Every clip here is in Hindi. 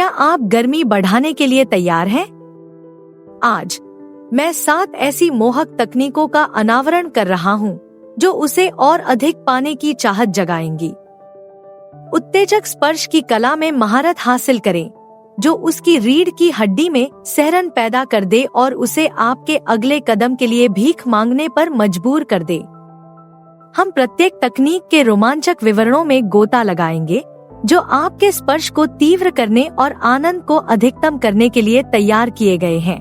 क्या आप गर्मी बढ़ाने के लिए तैयार हैं? आज मैं 7 ऐसी मोहक तकनीकों का अनावरण कर रहा हूँ जो उसे और अधिक पाने की चाहत जगाएंगी। उत्तेजक स्पर्श की कला में महारत हासिल करें जो उसकी रीढ़ की हड्डी में सहरन पैदा कर दे और उसे आपके अगले कदम के लिए भीख मांगने पर मजबूर कर दे। हम प्रत्येक तकनीक के रोमांचक विवरणों में गोता लगाएंगे जो आपके स्पर्श को तीव्र करने और आनंद को अधिकतम करने के लिए तैयार किए गए हैं।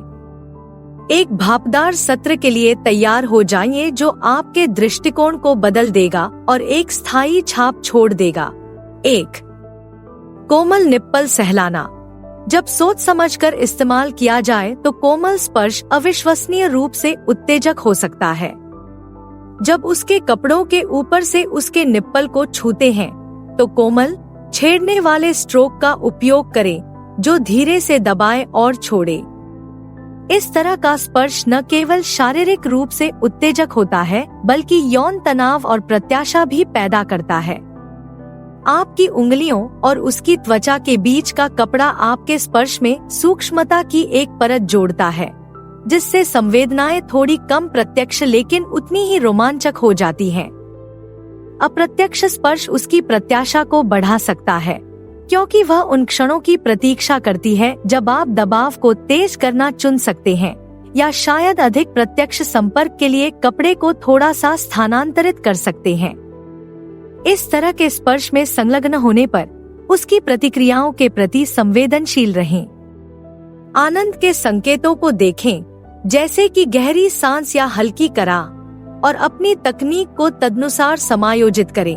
एक भापदार सत्र के लिए तैयार हो जाइए जो आपके दृष्टिकोण को बदल देगा और एक स्थायी छाप छोड़ देगा। 1. कोमल निप्पल सहलाना। जब सोच समझकर इस्तेमाल किया जाए तो कोमल स्पर्श अविश्वसनीय रूप से उत्तेजक हो सकता है। जब उसके कपड़ों के ऊपर से उसके निप्पल को छूते हैं तो कोमल छेड़ने वाले स्ट्रोक का उपयोग करें जो धीरे से दबाए और छोड़े। इस तरह का स्पर्श न केवल शारीरिक रूप से उत्तेजक होता है बल्कि यौन तनाव और प्रत्याशा भी पैदा करता है। आपकी उंगलियों और उसकी त्वचा के बीच का कपड़ा आपके स्पर्श में सूक्ष्मता की एक परत जोड़ता है जिससे संवेदनाएं थोड़ी कम प्रत्यक्ष लेकिन उतनी ही रोमांचक हो जाती हैं। अप्रत्यक्ष स्पर्श उसकी प्रत्याशा को बढ़ा सकता है क्योंकि वह उन क्षणों की प्रतीक्षा करती है जब आप दबाव को तेज करना चुन सकते हैं या शायद अधिक प्रत्यक्ष संपर्क के लिए कपड़े को थोड़ा सा स्थानांतरित कर सकते हैं। इस तरह के स्पर्श में संलग्न होने पर उसकी प्रतिक्रियाओं के प्रति संवेदनशील रहें। आनंद के संकेतों को देखें जैसे कि गहरी सांस या हल्की कराह और अपनी तकनीक को तदनुसार समायोजित करें।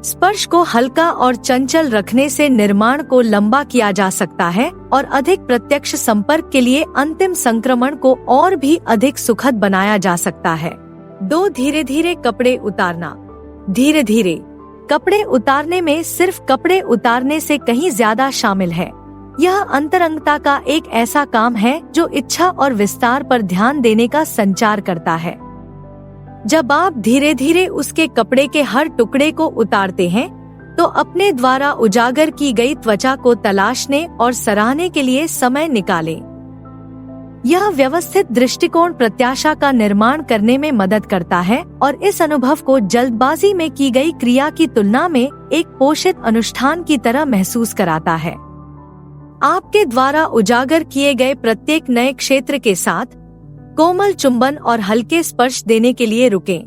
स्पर्श को हल्का और चंचल रखने से निर्माण को लंबा किया जा सकता है और अधिक प्रत्यक्ष संपर्क के लिए अंतिम संक्रमण को और भी अधिक सुखद बनाया जा सकता है। 2. धीरे धीरे कपड़े उतारना। धीरे धीरे कपड़े उतारने में सिर्फ कपड़े उतारने से कहीं ज्यादा शामिल है। यह अंतरंगता का एक ऐसा काम है जो इच्छा और विस्तार पर ध्यान देने का संचार करता है। जब आप धीरे धीरे उसके कपड़े के हर टुकड़े को उतारते हैं तो अपने द्वारा उजागर की गई त्वचा को तलाशने और सराहने के लिए समय निकालें। यह व्यवस्थित दृष्टिकोण प्रत्याशा का निर्माण करने में मदद करता है और इस अनुभव को जल्दबाजी में की गई क्रिया की तुलना में एक पोषित अनुष्ठान की तरह महसूस कराता है। आपके द्वारा उजागर किए गए प्रत्येक नए क्षेत्र के साथ कोमल चुंबन और हल्के स्पर्श देने के लिए रुकें।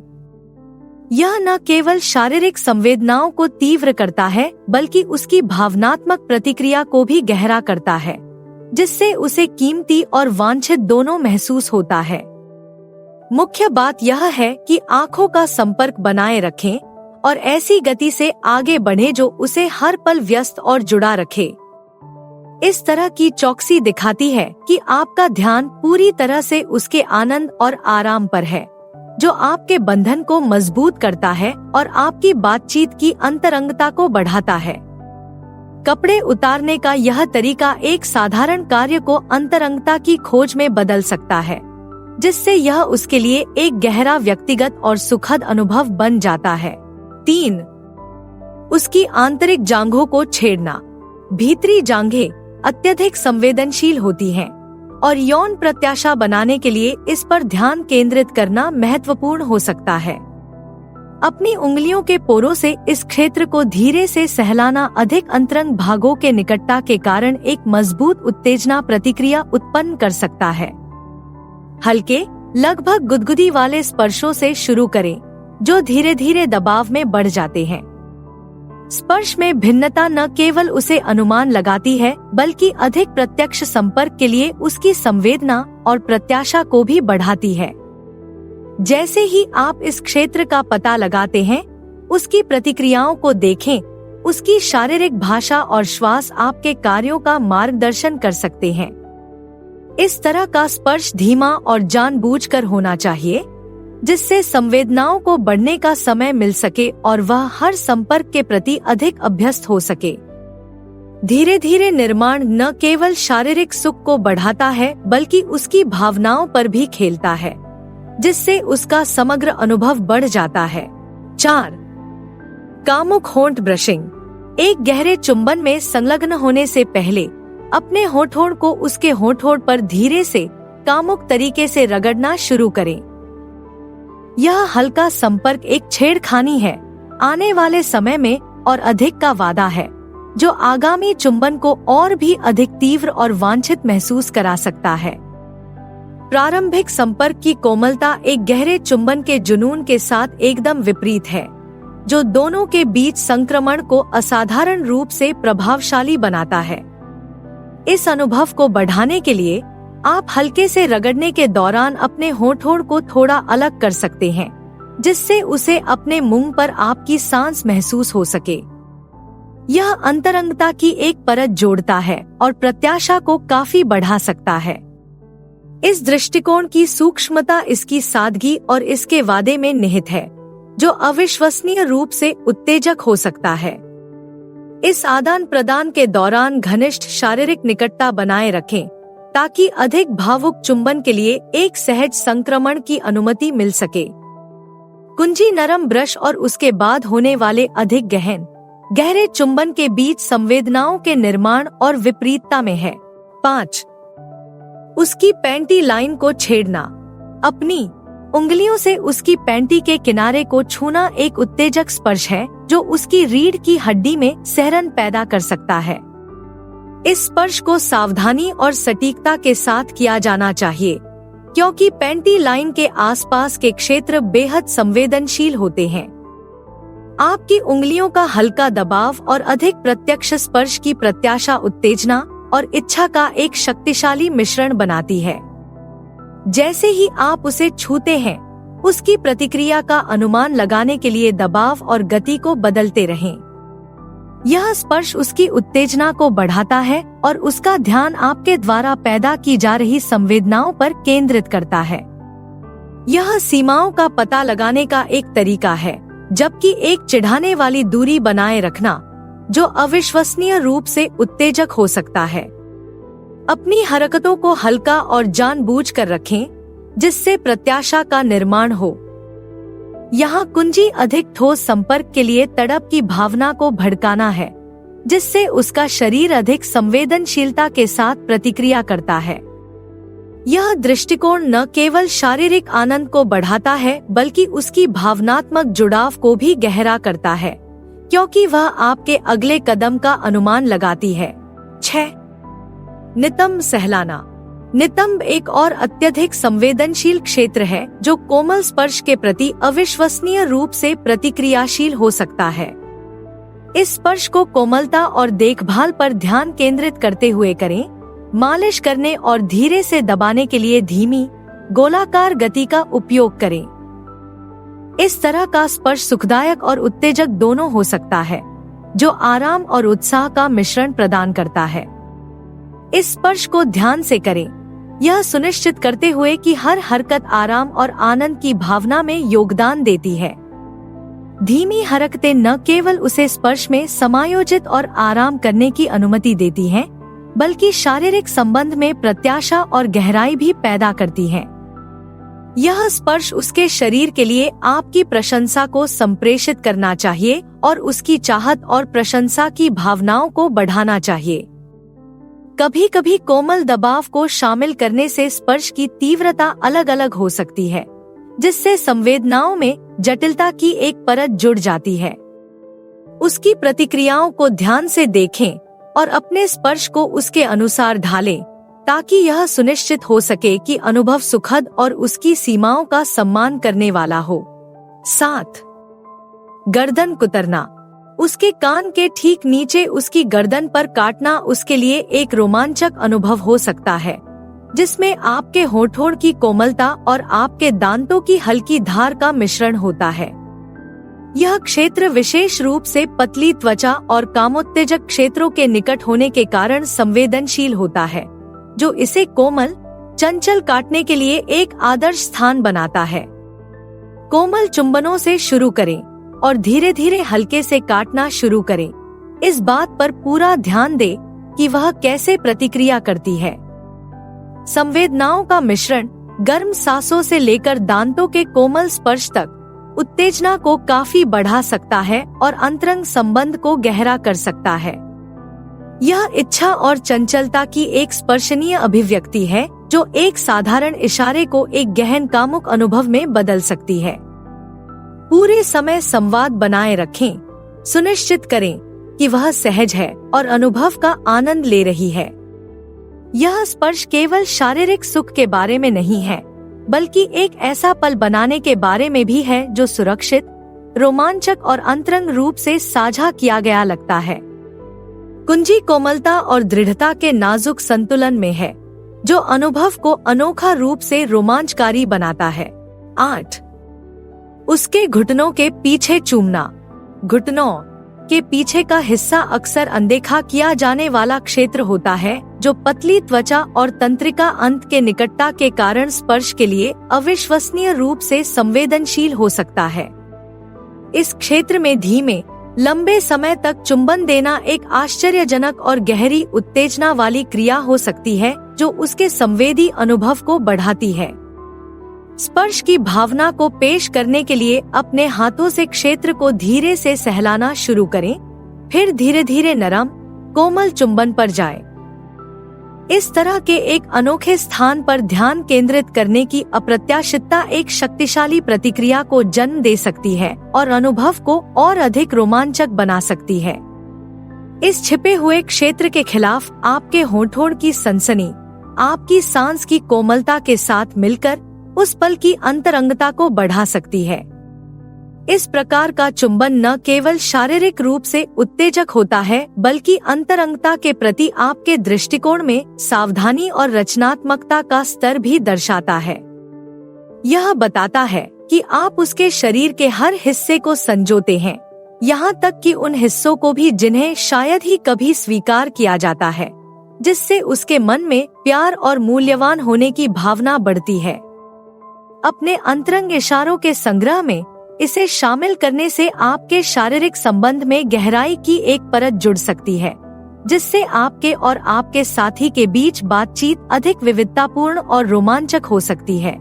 यह न केवल शारीरिक संवेदनाओं को तीव्र करता है बल्कि उसकी भावनात्मक प्रतिक्रिया को भी गहरा करता है जिससे उसे कीमती और वांछित दोनों महसूस होता है। मुख्य बात यह है कि आंखों का संपर्क बनाए रखें और ऐसी गति से आगे बढ़े जो उसे हर पल व्यस्त और जुड़ा रखे। इस तरह की चौकसी दिखाती है कि आपका ध्यान पूरी तरह से उसके आनंद और आराम पर है जो आपके बंधन को मजबूत करता है और आपकी बातचीत की अंतरंगता को बढ़ाता है। कपड़े उतारने का यह तरीका एक साधारण कार्य को अंतरंगता की खोज में बदल सकता है जिससे यह उसके लिए एक गहरा व्यक्तिगत और सुखद अनुभव बन जाता है। 3. उसकी आंतरिक जांघों को छेड़ना। भीतरी जांघें अत्यधिक संवेदनशील होती हैं और यौन प्रत्याशा बनाने के लिए इस पर ध्यान केंद्रित करना महत्वपूर्ण हो सकता है। अपनी उंगलियों के पोरों से इस क्षेत्र को धीरे से सहलाना अधिक अंतरंग भागों के निकटता के कारण एक मजबूत उत्तेजना प्रतिक्रिया उत्पन्न कर सकता है। हल्के लगभग गुदगुदी वाले स्पर्शों से शुरू करें जो धीरे धीरे दबाव में बढ़ जाते हैं। स्पर्श में भिन्नता न केवल उसे अनुमान लगाती है बल्कि अधिक प्रत्यक्ष संपर्क के लिए उसकी संवेदना और प्रत्याशा को भी बढ़ाती है। जैसे ही आप इस क्षेत्र का पता लगाते हैं, उसकी प्रतिक्रियाओं को देखें, उसकी शारीरिक भाषा और श्वास आपके कार्यों का मार्गदर्शन कर सकते हैं। इस तरह का स्पर्श धीमा और जानबूझकर होना चाहिए जिससे संवेदनाओं को बढ़ने का समय मिल सके और वह हर संपर्क के प्रति अधिक अभ्यस्त हो सके। धीरे धीरे निर्माण न केवल शारीरिक सुख को बढ़ाता है बल्कि उसकी भावनाओं पर भी खेलता है जिससे उसका समग्र अनुभव बढ़ जाता है। 4. कामुक होंठ ब्रशिंग। एक गहरे चुंबन में संलग्न होने से पहले अपने होठों को उसके होठों पर धीरे से कामुक तरीके से रगड़ना शुरू करें। यह हल्का संपर्क एक छेड़खानी है, आने वाले समय में और अधिक का वादा है, जो आगामी चुंबन को और भी अधिक तीव्र और वांछित महसूस करा सकता है। प्रारंभिक संपर्क की कोमलता एक गहरे चुंबन के जुनून के साथ एकदम विपरीत है, जो दोनों के बीच संक्रमण को असाधारण रूप से प्रभावशाली बनाता है। इस अनुभव को बढ़ाने के लिए आप हल्के से रगड़ने के दौरान अपने होठों को थोड़ा अलग कर सकते हैं, जिससे उसे अपने मुंह पर आपकी सांस महसूस हो सके। यह अंतरंगता की एक परत जोड़ता है और प्रत्याशा को काफी बढ़ा सकता है। इस दृष्टिकोण की सूक्ष्मता इसकी सादगी और इसके वादे में निहित है, जो अविश्वसनीय रूप से उत्तेजक हो सकता है। इस आदान प्रदान के दौरान घनिष्ठ शारीरिक निकटता बनाए रखें, ताकि अधिक भावुक चुंबन के लिए एक सहज संक्रमण की अनुमति मिल सके। कुंजी नरम ब्रश और उसके बाद होने वाले अधिक गहरे चुंबन के बीच संवेदनाओं के निर्माण और विपरीतता में है। 5. उसकी पैंटी लाइन को छेड़ना। अपनी उंगलियों से उसकी पैंटी के किनारे को छूना एक उत्तेजक स्पर्श है, जो उसकी रीढ़ की हड्डी में सहरन पैदा कर सकता है। इस स्पर्श को सावधानी और सटीकता के साथ किया जाना चाहिए, क्योंकि पैंटी लाइन के आसपास के क्षेत्र बेहद संवेदनशील होते हैं। आपकी उंगलियों का हल्का दबाव और अधिक प्रत्यक्ष स्पर्श की प्रत्याशा उत्तेजना और इच्छा का एक शक्तिशाली मिश्रण बनाती है। जैसे ही आप उसे छूते हैं, उसकी प्रतिक्रिया का अनुमान लगाने के लिए दबाव और गति को बदलते रहें। यह स्पर्श उसकी उत्तेजना को बढ़ाता है और उसका ध्यान आपके द्वारा पैदा की जा रही संवेदनाओं पर केंद्रित करता है। यह सीमाओं का पता लगाने का एक तरीका है, जबकि एक चिढ़ाने वाली दूरी बनाए रखना, जो अविश्वसनीय रूप से उत्तेजक हो सकता है। अपनी हरकतों को हल्का और जानबूझकर रखें, जिससे प्रत्याशा का निर्माण हो। यहाँ कुंजी अधिक ठोस संपर्क के लिए तड़प की भावना को भड़काना है, जिससे उसका शरीर अधिक संवेदनशीलता के साथ प्रतिक्रिया करता है। यह दृष्टिकोण न केवल शारीरिक आनंद को बढ़ाता है, बल्कि उसकी भावनात्मक जुड़ाव को भी गहरा करता है, क्योंकि वह आपके अगले कदम का अनुमान लगाती है। 6. नितंब सहलाना। नितंब एक और अत्यधिक संवेदनशील क्षेत्र है, जो कोमल स्पर्श के प्रति अविश्वसनीय रूप से प्रतिक्रियाशील हो सकता है। इस स्पर्श को कोमलता और देखभाल पर ध्यान केंद्रित करते हुए करें। मालिश करने और धीरे से दबाने के लिए धीमी, गोलाकार गति का उपयोग करें। इस तरह का स्पर्श सुखदायक और उत्तेजक दोनों हो सकता है, जो आराम और उत्साह का मिश्रण प्रदान करता है। इस स्पर्श को ध्यान से करें, यह सुनिश्चित करते हुए कि हर हरकत आराम और आनंद की भावना में योगदान देती है। धीमी हरकतें न केवल उसे स्पर्श में समायोजित और आराम करने की अनुमति देती हैं, बल्कि शारीरिक संबंध में प्रत्याशा और गहराई भी पैदा करती हैं। यह स्पर्श उसके शरीर के लिए आपकी प्रशंसा को संप्रेषित करना चाहिए और उसकी चाहत और प्रशंसा की भावनाओं को बढ़ाना चाहिए। कभी कभी कोमल दबाव को शामिल करने से स्पर्श की तीव्रता अलग अलग हो सकती है, जिससे संवेदनाओं में जटिलता की एक परत जुड़ जाती है। उसकी प्रतिक्रियाओं को ध्यान से देखें और अपने स्पर्श को उसके अनुसार ढालें, ताकि यह सुनिश्चित हो सके कि अनुभव सुखद और उसकी सीमाओं का सम्मान करने वाला हो। 7. गर्दन कुतरना। उसके कान के ठीक नीचे उसकी गर्दन पर काटना उसके लिए एक रोमांचक अनुभव हो सकता है, जिसमें आपके होठों की कोमलता और आपके दांतों की हल्की धार का मिश्रण होता है। यह क्षेत्र विशेष रूप से पतली त्वचा और कामोत्तेजक क्षेत्रों के निकट होने के कारण संवेदनशील होता है, जो इसे कोमल, चंचल काटने के लिए एक आदर्श स्थान बनाता है। कोमल चुंबनों से शुरू करें और धीरे धीरे हल्के से काटना शुरू करें। इस बात पर पूरा ध्यान दें कि वह कैसे प्रतिक्रिया करती है। संवेदनाओं का मिश्रण, गर्म सांसों से लेकर दांतों के कोमल स्पर्श तक, उत्तेजना को काफी बढ़ा सकता है और अंतरंग संबंध को गहरा कर सकता है। यह इच्छा और चंचलता की एक स्पर्शनीय अभिव्यक्ति है जो एक साधारण इशारे को एक गहन कामुक अनुभव में बदल सकती है। पूरे समय संवाद बनाए रखें। सुनिश्चित करें कि वह सहज है और अनुभव का आनंद ले रही है। यह स्पर्श केवल शारीरिक सुख के बारे में नहीं है, बल्कि एक ऐसा पल बनाने के बारे में भी है जो सुरक्षित, रोमांचक और अंतरंग रूप से साझा किया गया लगता है। कुंजी कोमलता और दृढ़ता के नाजुक संतुलन में है, जो अनुभव को अनोखा रूप से रोमांचकारी बनाता है। 8. उसके घुटनों के पीछे चूमना। घुटनों के पीछे का हिस्सा अक्सर अनदेखा किया जाने वाला क्षेत्र होता है, जो पतली त्वचा और तंत्रिका अंत के निकटता के कारण स्पर्श के लिए अविश्वसनीय रूप से संवेदनशील हो सकता है। इस क्षेत्र में धीमे, लंबे समय तक चुंबन देना एक आश्चर्यजनक और गहरी उत्तेजना वाली क्रिया हो सकती है, जो उसके संवेदी अनुभव को बढ़ाती है। स्पर्श की भावना को पेश करने के लिए अपने हाथों से क्षेत्र को धीरे से सहलाना शुरू करें, फिर धीरे धीरे नरम, कोमल चुंबन पर जाएं। इस तरह के एक अनोखे स्थान पर ध्यान केंद्रित करने की अप्रत्याशितता एक शक्तिशाली प्रतिक्रिया को जन्म दे सकती है और अनुभव को और अधिक रोमांचक बना सकती है। इस छिपे हुए क्षेत्र के खिलाफ आपके होंठ की सनसनी, आपकी सांस की कोमलता के साथ मिलकर उस पल की अंतरंगता को बढ़ा सकती है। इस प्रकार का चुंबन न केवल शारीरिक रूप से उत्तेजक होता है, बल्कि अंतरंगता के प्रति आपके दृष्टिकोण में सावधानी और रचनात्मकता का स्तर भी दर्शाता है। यह बताता है कि आप उसके शरीर के हर हिस्से को संजोते हैं, यहाँ तक कि उन हिस्सों को भी जिन्हें शायद ही कभी स्वीकार किया जाता है, जिससे उसके मन में प्यार और मूल्यवान होने की भावना बढ़ती है। अपने अंतरंग इशारों के संग्रह में इसे शामिल करने से आपके शारीरिक संबंध में गहराई की एक परत जुड़ सकती है, जिससे आपके और आपके साथी के बीच बातचीत अधिक विविधतापूर्ण और रोमांचक हो सकती है।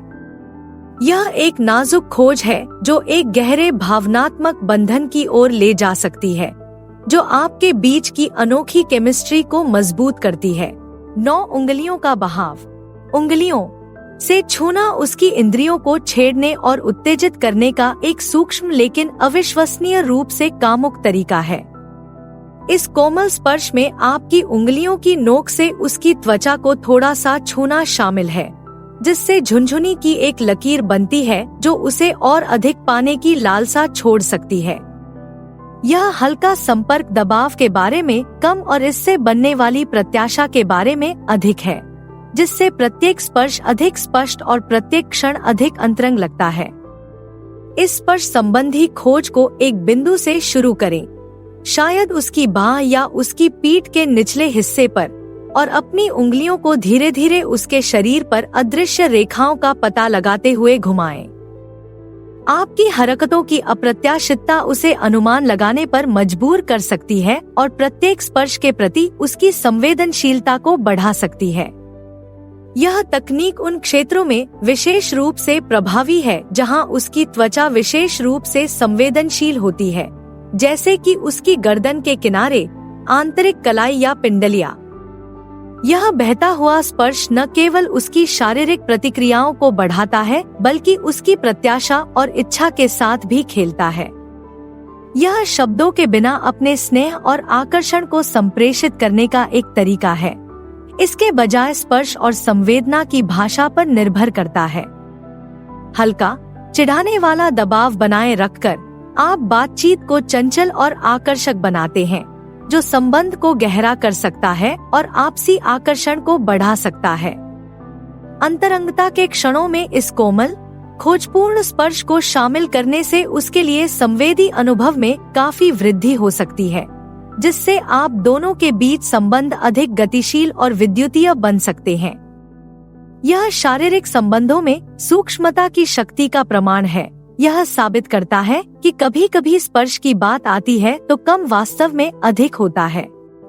यह एक नाजुक खोज है जो एक गहरे भावनात्मक बंधन की ओर ले जा सकती है, जो आपके बीच की अनोखी केमिस्ट्री को मजबूत करती है। 9 उंगलियों का बहाव। उंगलियों से छूना उसकी इंद्रियों को छेड़ने और उत्तेजित करने का एक सूक्ष्म लेकिन अविश्वसनीय रूप से कामुक तरीका है। इस कोमल स्पर्श में आपकी उंगलियों की नोक से उसकी त्वचा को थोड़ा सा छूना शामिल है, जिससे झुनझुनी की एक लकीर बनती है जो उसे और अधिक पाने की लालसा छोड़ सकती है। यह हल्का संपर्क दबाव के बारे में कम और इससे बनने वाली प्रत्याशा के बारे में अधिक है, जिससे प्रत्येक स्पर्श अधिक स्पष्ट और प्रत्येक क्षण अधिक अंतरंग लगता है। इस स्पर्श संबंधी खोज को एक बिंदु से शुरू करें, शायद उसकी बाह या उसकी पीठ के निचले हिस्से पर, और अपनी उंगलियों को धीरे धीरे उसके शरीर पर अदृश्य रेखाओं का पता लगाते हुए घुमाएं। आपकी हरकतों की अप्रत्याशितता उसे अनुमान लगाने पर मजबूर कर सकती है और प्रत्येक स्पर्श के प्रति उसकी संवेदनशीलता को बढ़ा सकती है। यह तकनीक उन क्षेत्रों में विशेष रूप से प्रभावी है जहां उसकी त्वचा विशेष रूप से संवेदनशील होती है, जैसे कि उसकी गर्दन के किनारे, आंतरिक कलाई या पिंडलिया। यह बहता हुआ स्पर्श न केवल उसकी शारीरिक प्रतिक्रियाओं को बढ़ाता है, बल्कि उसकी प्रत्याशा और इच्छा के साथ भी खेलता है। यह शब्दों के बिना अपने स्नेह और आकर्षण को संप्रेषित करने का एक तरीका है। इसके बजाय स्पर्श और संवेदना की भाषा पर निर्भर करता है। हल्का, चिढ़ाने वाला दबाव बनाए रखकर आप बातचीत को चंचल और आकर्षक बनाते हैं, जो संबंध को गहरा कर सकता है और आपसी आकर्षण को बढ़ा सकता है। अंतरंगता के क्षणों में इस कोमल, खोजपूर्ण स्पर्श को शामिल करने से उसके लिए संवेदी अनुभव में काफी वृद्धि हो सकती है, जिससे आप दोनों के बीच संबंध अधिक गतिशील और विद्युतीय बन सकते हैं। यह शारीरिक संबंधों में सूक्ष्मता की शक्ति का प्रमाण है। यह साबित करता है कि कभी कभी स्पर्श की बात आती है तो कम वास्तव में अधिक होता है।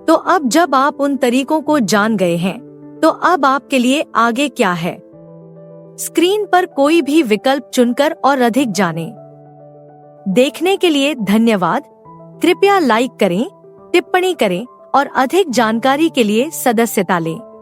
तो अब जब आप उन तरीकों को जान गए हैं, तो अब आपके लिए आगे क्या है? स्क्रीन पर कोई भी विकल्प चुनकर और अधिक जानें। देखने के लिए धन्यवाद। कृपया लाइक करें, टिप्पणी करें और अधिक जानकारी के लिए सदस्यता लें।